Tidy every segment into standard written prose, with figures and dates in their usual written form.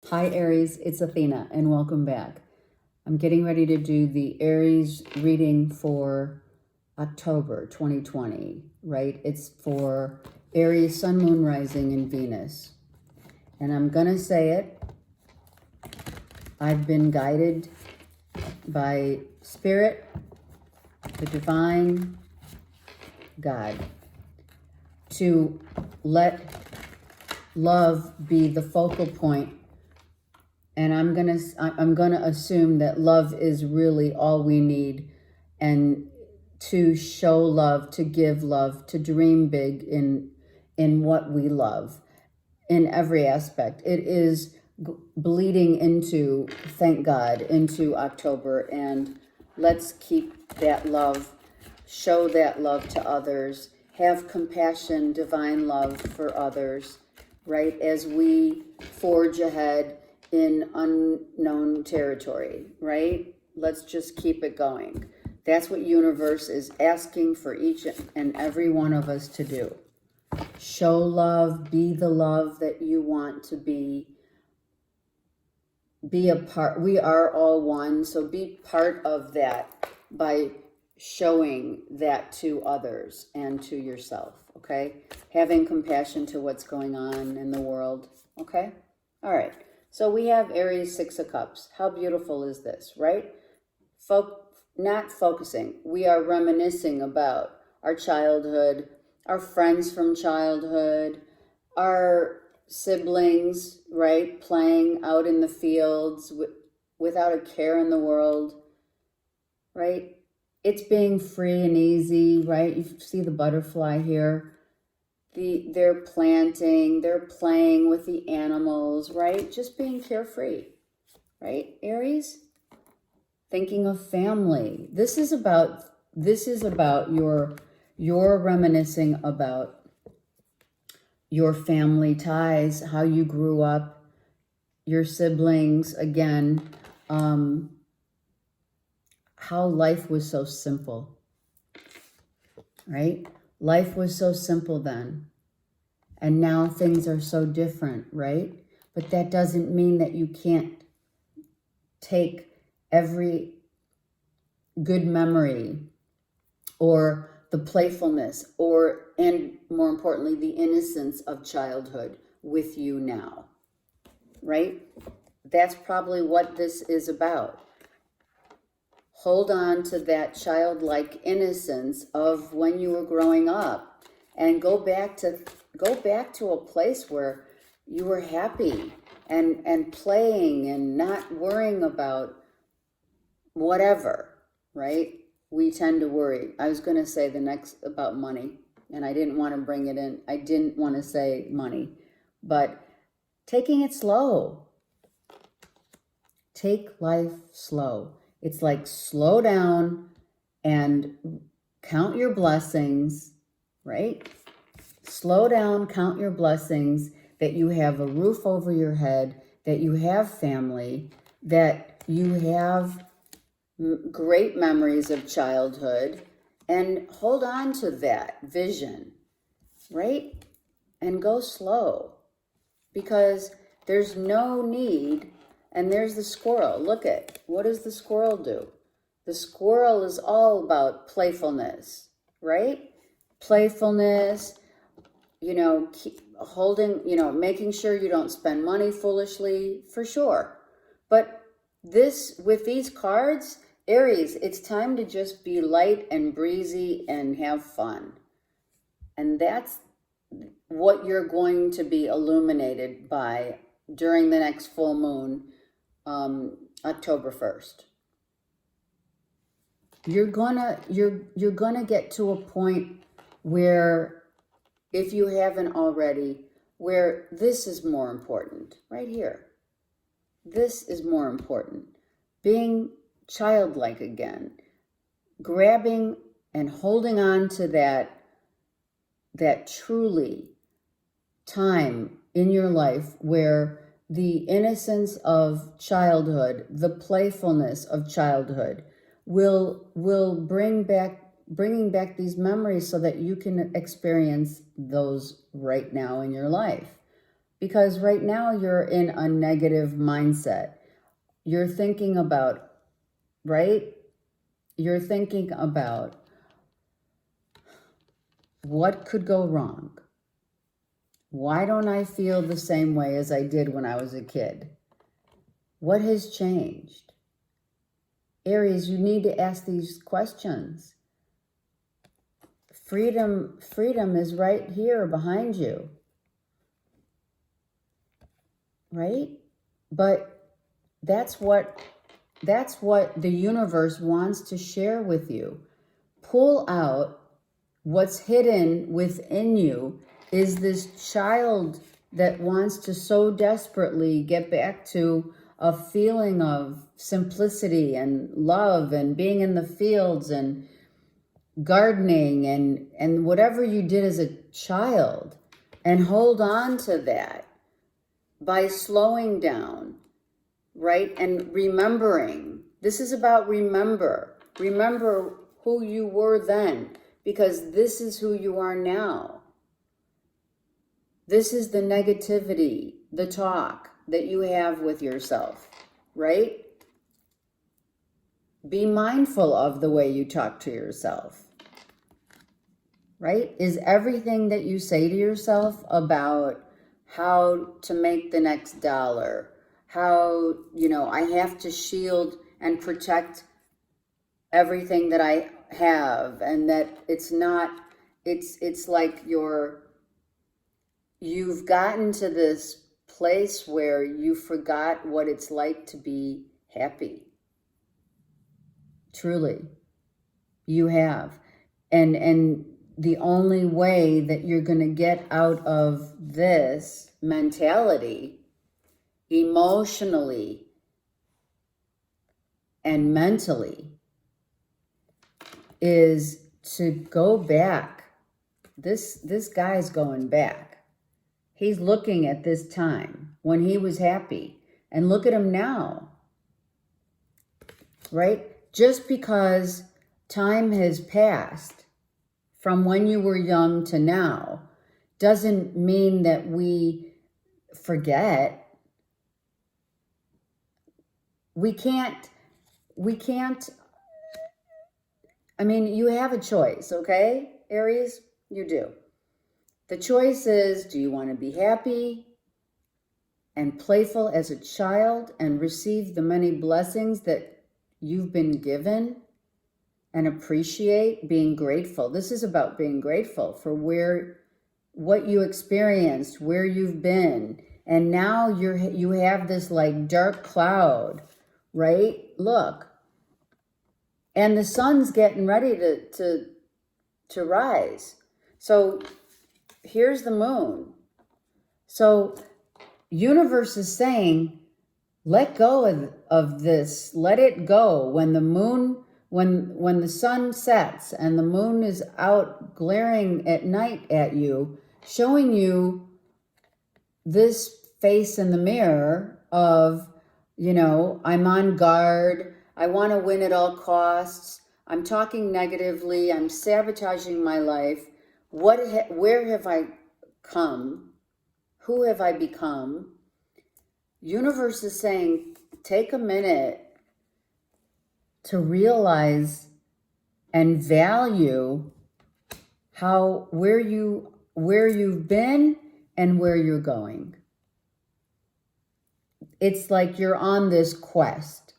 Hi Aries, it's Athena and welcome back. I'm getting ready to do the Aries reading for October 2020, right? It's for Aries, Sun, Moon, Rising, and Venus. And I'm going to say it. I've been guided by Spirit, the Divine God, to let love be the focal point. And I'm gonna assume that love is really all we need, and to show love, to give love, to dream big in what we love, in every aspect. It is bleeding into, thank God, into October, and let's keep that love, show that love to others, have compassion, divine love for others, right? As we forge ahead in unknown territory, right? Let's just keep it going. That's what universe is asking for each and every one of us to do. Show love, be the love that you want to be a part. We are all one, so be part of that by showing that to others and to yourself, okay? Having compassion to what's going on in the world, okay? All right. So we have Aries, Six of Cups. How beautiful is this, right? Not focusing. We are reminiscing about our childhood, our friends from childhood, our siblings, right? Playing out in the fields without a care in the world, right? It's being free and easy, right? You see the butterfly here. They're planting, they're playing with the animals, right? Just being carefree, right? Aries, thinking of family. This is about your reminiscing about your family ties, how you grew up, your siblings, again, how life was so simple, right? Life was so simple then. And now things are so different, right? But that doesn't mean that you can't take every good memory or the playfulness and more importantly, the innocence of childhood with you now, right? That's probably what this is about. Hold on to that childlike innocence of when you were growing up and go back to a place where you were happy and playing and not worrying about whatever, right? We tend to worry. I was going to say the next about money, and I didn't want to bring it in. I didn't want to say money, but taking it slow. Take life slow. It's like slow down and count your blessings, right? Slow down, count your blessings, that you have a roof over your head, that you have family, that you have great memories of childhood, and hold on to that vision, right? And go slow, because there's no need. And there's the squirrel. Look at, what does the squirrel do? The squirrel is all about playfulness, right? Playfulness, keep holding, making sure you don't spend money foolishly, for sure. But with these cards, Aries, it's time to just be light and breezy and have fun. And that's what you're going to be illuminated by during the next full moon, October 1st. You're gonna get to a point where, if you haven't already, where this is more important, right here. This is more important. Being childlike again, grabbing and holding on to that truly time in your life where the innocence of childhood, the playfulness of childhood will bringing back these memories so that you can experience those right now in your life. because right now you're in a negative mindset. You're thinking about, right? You're thinking about what could go wrong. Why don't I feel the same way as I did when I was a kid? What has changed? Aries, you need to ask these questions. Freedom is right here behind you. Right? But that's what the universe wants to share with you. Pull out what's hidden within you is this child that wants to so desperately get back to a feeling of simplicity and love and being in the fields and gardening and whatever you did as a child, and hold on to that by slowing down, right? And remembering. This is about remember who you were then, because this is who you are now. This is the negativity, the talk that you have with yourself, right? Be mindful of the way you talk to yourself, right? Is everything that you say to yourself about how to make the next dollar, how, I have to shield and protect everything that I have, and that it's not, it's like you've gotten to this place where you forgot what it's like to be happy. Truly, you have. And the only way that you're going to get out of this mentality, emotionally and mentally, is to go back. This guy's going back. He's looking at this time when he was happy, and look at him now, right? Just because time has passed from when you were young to now doesn't mean that we forget. We can't, I mean, you have a choice, okay, Aries? You do. The choice is, do you want to be happy and playful as a child and receive the many blessings that you've been given, and appreciate being grateful? This is about being grateful for what you experienced, where you've been. And now you have this like dark cloud, right? Look. And the sun's getting ready to rise. So here's the moon. So universe is saying, let go of this. Let it go. When the moon, when the sun sets and the moon is out glaring at night at you, showing you this face in the mirror of, I'm on guard. I want to win at all costs. I'm talking negatively. I'm sabotaging my life. Where have I come? Who have I become? Universe is saying, take a minute to realize and value where you've been and where you're going. It's like you're on this quest.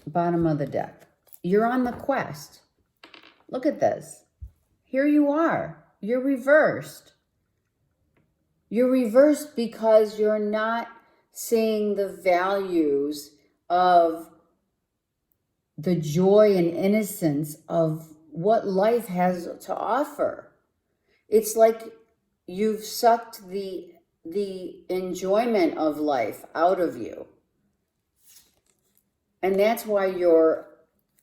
Bottom of the deck. You're on the quest. Look at this. Here you are. You're reversed. You're reversed because you're not seeing the values of the joy and innocence of what life has to offer. It's like you've sucked the enjoyment of life out of you. And that's why you're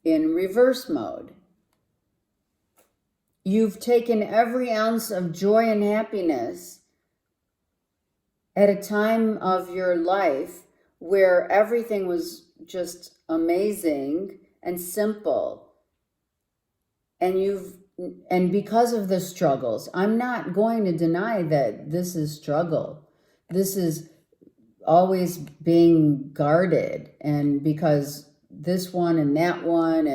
in reverse mode. You've taken every ounce of joy and happiness at a time of your life where everything was just amazing and simple. And you've and because of the struggles, I'm not going to deny that this is struggle. This is always being guarded, and because this one and that one,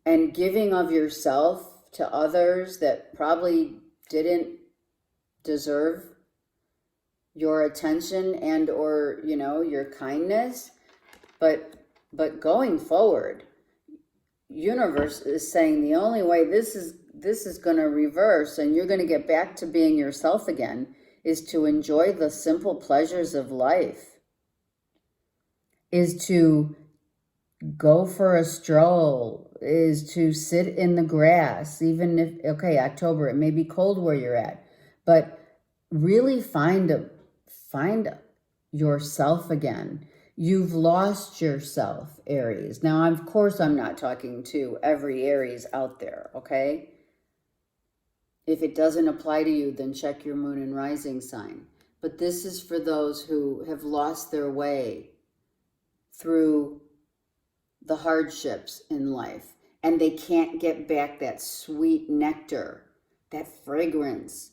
and giving of yourself to others that probably didn't deserve your attention and or your kindness. But going forward, universe is saying the only way this is going to reverse and you're going to get back to being yourself again is to enjoy the simple pleasures of life, is to go for a stroll, is to sit in the grass, even if, okay, October, it may be cold where you're at, but really find yourself again. You've lost yourself, Aries. Now, of course, I'm not talking to every Aries out there, okay? If it doesn't apply to you, then check your moon and rising sign. But this is for those who have lost their way through the hardships in life, and they can't get back that sweet nectar, that fragrance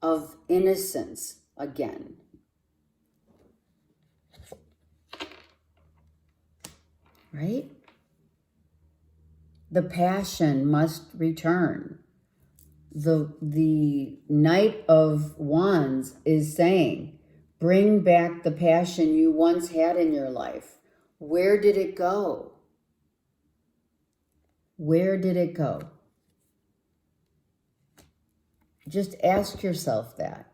of innocence again. Right? The passion must return. The Knight of Wands is saying, bring back the passion you once had in your life. Where did it go? Where did it go? Just ask yourself that.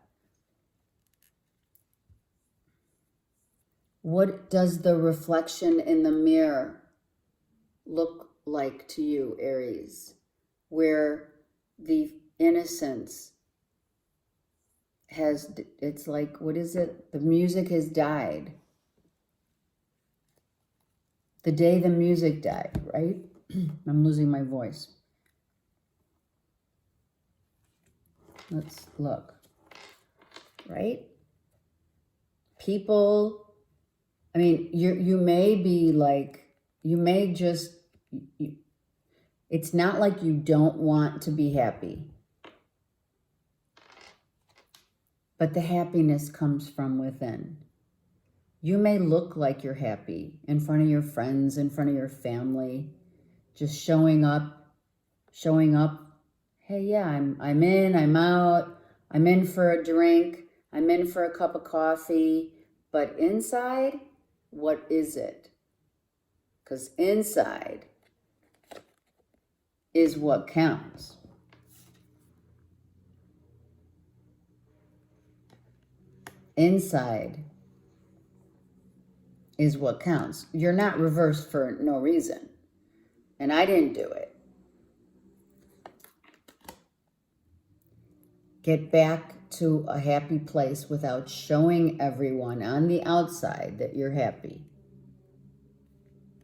What does the reflection in the mirror look like to you, Aries? Where the innocence it's like, what is it? The music has died. The day the music died, right? I'm losing my voice. Let's look. Right? People, I mean, you may be like, you may just, it's not like you don't want to be happy. But the happiness comes from within. You may look like you're happy in front of your friends, in front of your family, just showing up. Hey, yeah, I'm in, I'm out, I'm in for a drink, I'm in for a cup of coffee. But inside, what is it? Because inside is what counts. Inside is what counts. You're not reversed for no reason. And I didn't do it. Get back to a happy place without showing everyone on the outside that you're happy.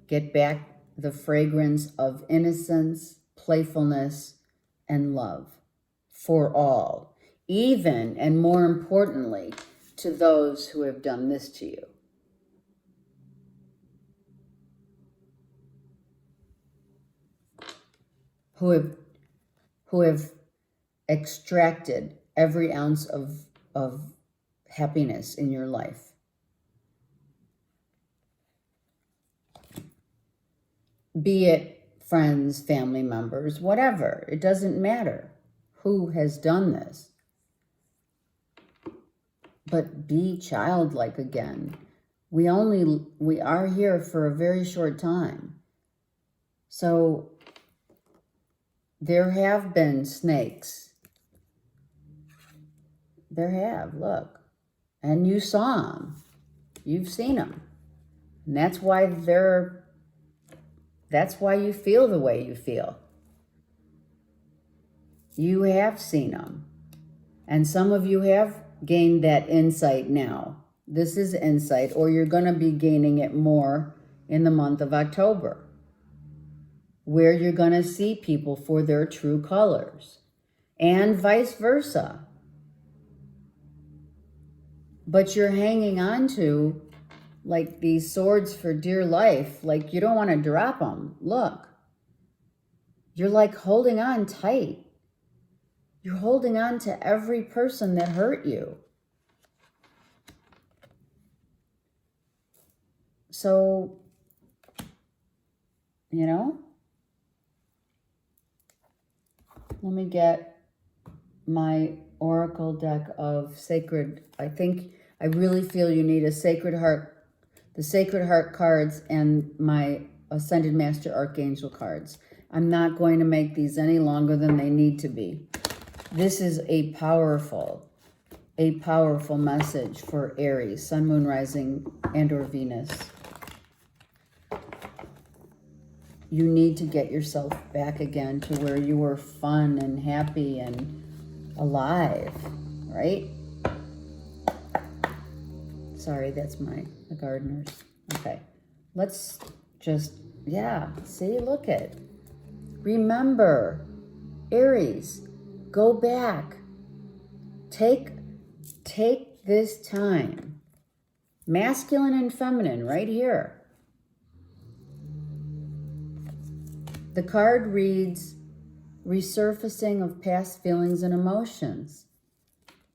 Get back the fragrance of innocence, playfulness, and love for all, even and more importantly, to those who have done this to you. Who have extracted every ounce of happiness in your life. Be it friends, family members, whatever. It doesn't matter who has done this. But be childlike again. We are here for a very short time. So there have been snakes. There have, look. And you saw them. You've seen them. And that's why you feel the way you feel. You have seen them. And some of you have gained that insight now. This is insight, or you're going to be gaining it more in the month of October, where you're going to see people for their true colors, and vice versa. But you're hanging on to like these swords for dear life, like you don't want to drop them. Look, You're like holding on tight. You're holding on to every person that hurt you. So, you know, let me get my oracle deck of sacred. I really feel you need a Sacred Heart, the Sacred Heart cards, and my Ascended Master Archangel cards. I'm not going to make these any longer than they need to be. This is a powerful message for Aries, Sun, Moon, Rising, and or Venus. You need to get yourself back again to where you were fun and happy and alive, right? Sorry, that's the gardeners. Okay, let's just, see, look it. Remember, Aries, go back. Take this time. Masculine and feminine, right here. The card reads, resurfacing of past feelings and emotions,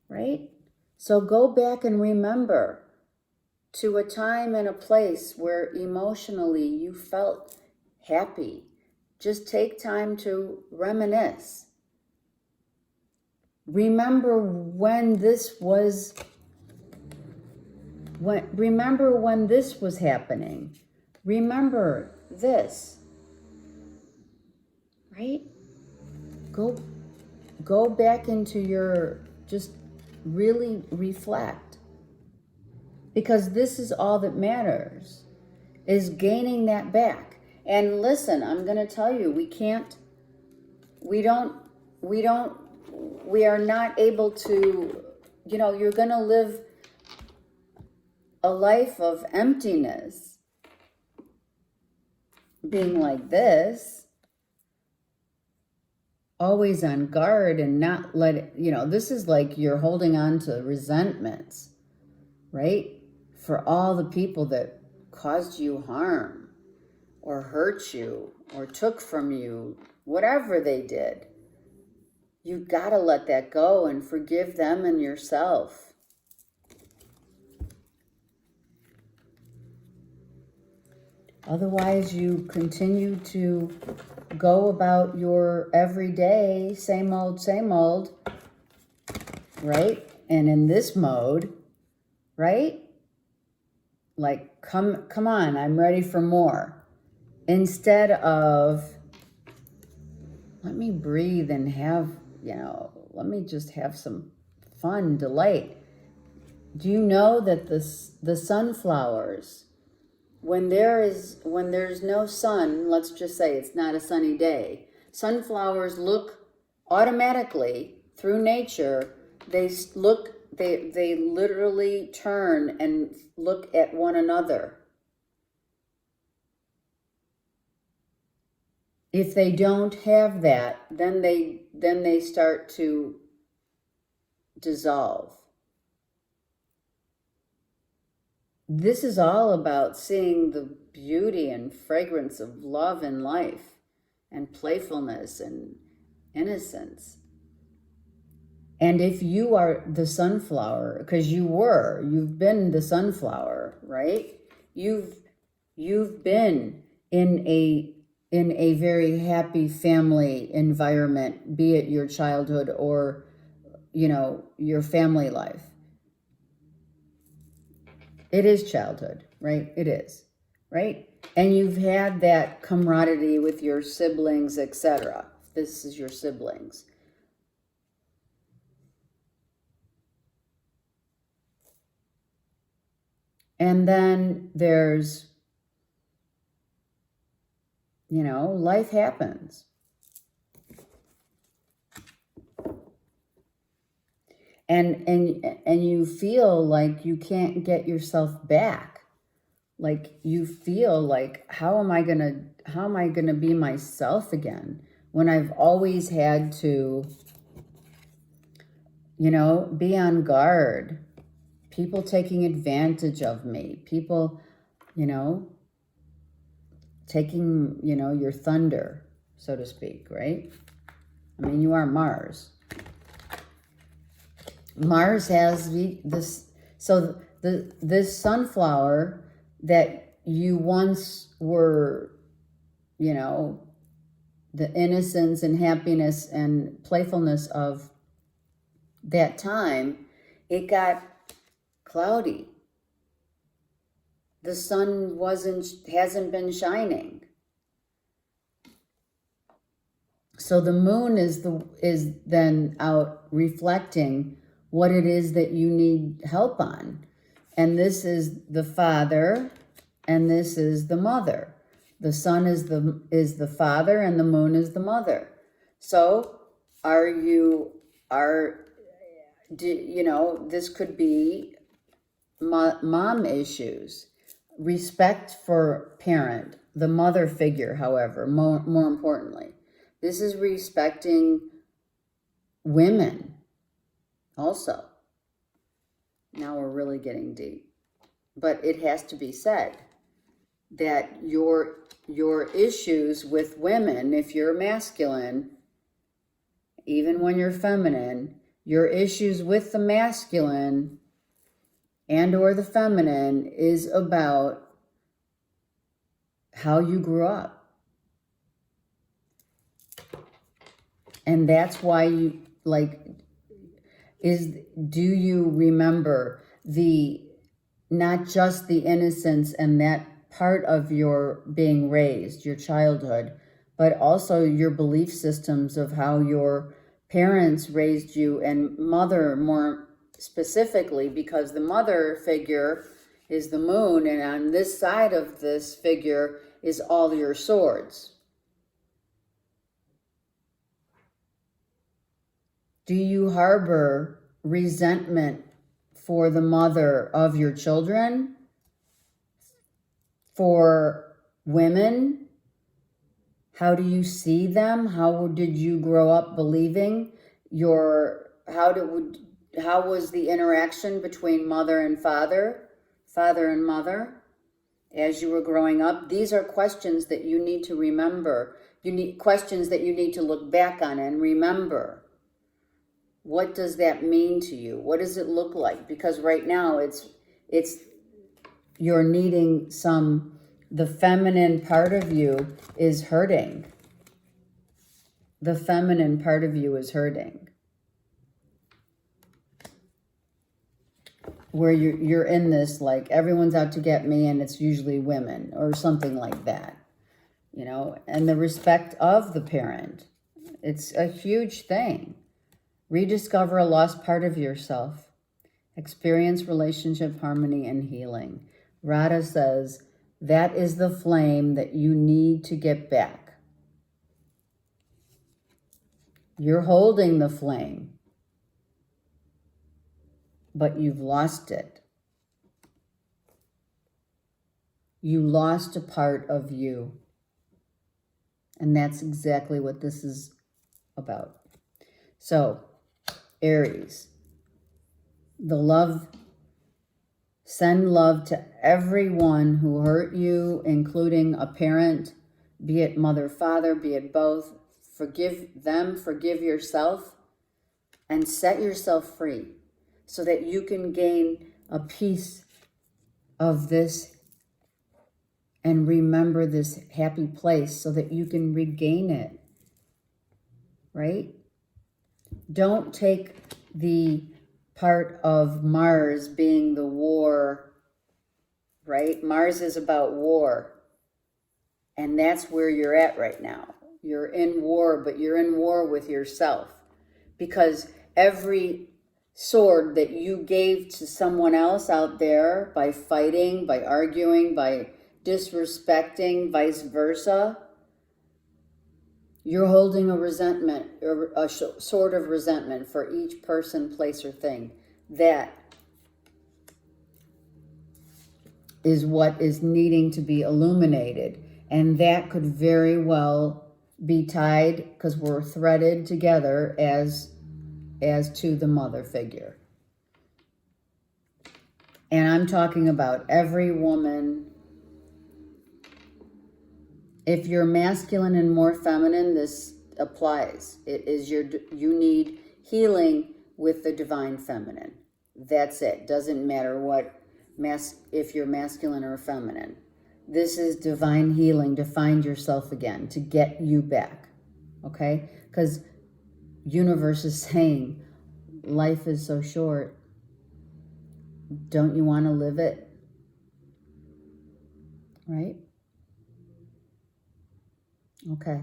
right? So go back and remember to a time and a place where emotionally you felt happy. Just take time to reminisce. Remember when this was happening. Remember this. Right? Go back into your, just really reflect. Because this is all that matters, is gaining that back. And listen, I'm going to tell you, we are not able to, you're going to live a life of emptiness being like this, always on guard and not let it, this is like you're holding on to resentments, right? For all the people that caused you harm or hurt you or took from you, whatever they did. You got to let that go and forgive them and yourself. Otherwise, you continue to go about your everyday, same old, right? And in this mode, right? Like, come on, I'm ready for more. Instead of, let me breathe and have, let me just have some fun, delight. Do you know that the sunflowers, when there's no sun, let's just say it's not a sunny day, sunflowers look automatically through nature, they literally turn and look at one another. If they don't have that, then they start to dissolve. This is all about seeing the beauty and fragrance of love in life and playfulness and innocence. And if you are the sunflower, because you've been the sunflower, right? You've been in a very happy family environment, be it your childhood or, your family life. It is childhood, right? It is, right? And you've had that camaraderie with your siblings, etc. This is your siblings. And then there's, life happens. And you feel like you can't get yourself back. Like you feel like, how am I gonna be myself again when I've always had to, be on guard, people taking advantage of me, people, taking, your thunder. so to speak, right? I mean, you are Mars. Mars has this sunflower that you once were, you know, the innocence and happiness and playfulness of that time, it got cloudy. The sun hasn't been shining. So the moon is then out reflecting what it is that you need help on. And this is the father and this is the mother. The sun is the father and the moon is the mother. So this could be mom issues. Respect for parent, the mother figure, however, more importantly. This is respecting women also. Now we're really getting deep. But it has to be said that your issues with women, if you're masculine, even when you're feminine, your issues with the masculine and or the feminine is about how you grew up. And that's why do you remember not just the innocence and that part of your being raised, your childhood, but also your belief systems of how your parents raised you, and mother more specifically, because the mother figure is the moon, and on this side of this figure is all your swords. Do you harbor resentment for the mother of your children? For women? How do you see them? How did you grow up believing? How was the interaction between mother and father and mother as you were growing up? These are questions that you need to remember. Questions that you need to look back on and remember. What does that mean to you? What does it look like? Because right now you're needing the feminine part of you is hurting. The feminine part of you is hurting. Where you're in this, like, everyone's out to get me, and it's usually women or something like that, and the respect of the parent. It's a huge thing. Rediscover a lost part of yourself. Experience relationship harmony and healing. Radha says, that is the flame that you need to get back. You're holding the flame, but you've lost it. You lost a part of you. And that's exactly what this is about. So, Aries, send love to everyone who hurt you, including a parent, be it mother, father, be it both. Forgive them, forgive yourself, and set yourself free so that you can gain a piece of this and remember this happy place so that you can regain it, right? Don't take the part of Mars being the war, right? Mars is about war. And that's where you're at right now. You're in war, but you're in war with yourself. Because every sword that you gave to someone else out there by fighting, by arguing, by disrespecting, vice versa, you're holding a resentment, or a sword of resentment for each person, place, or thing. That is what is needing to be illuminated. And that could very well be tied, because we're threaded together as to the mother figure. And I'm talking about every woman If you're masculine and more feminine, this applies. It is you need healing with the divine feminine. That's it. Doesn't matter if you're masculine or feminine. This is divine healing to find yourself again, to get you back. Okay? Because universe is saying life is so short. Don't you want to live it? Right? Okay.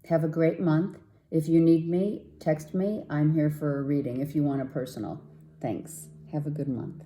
Have a great month. If you need me, text me. I'm here for a reading if you want a personal. Thanks. Have a good month.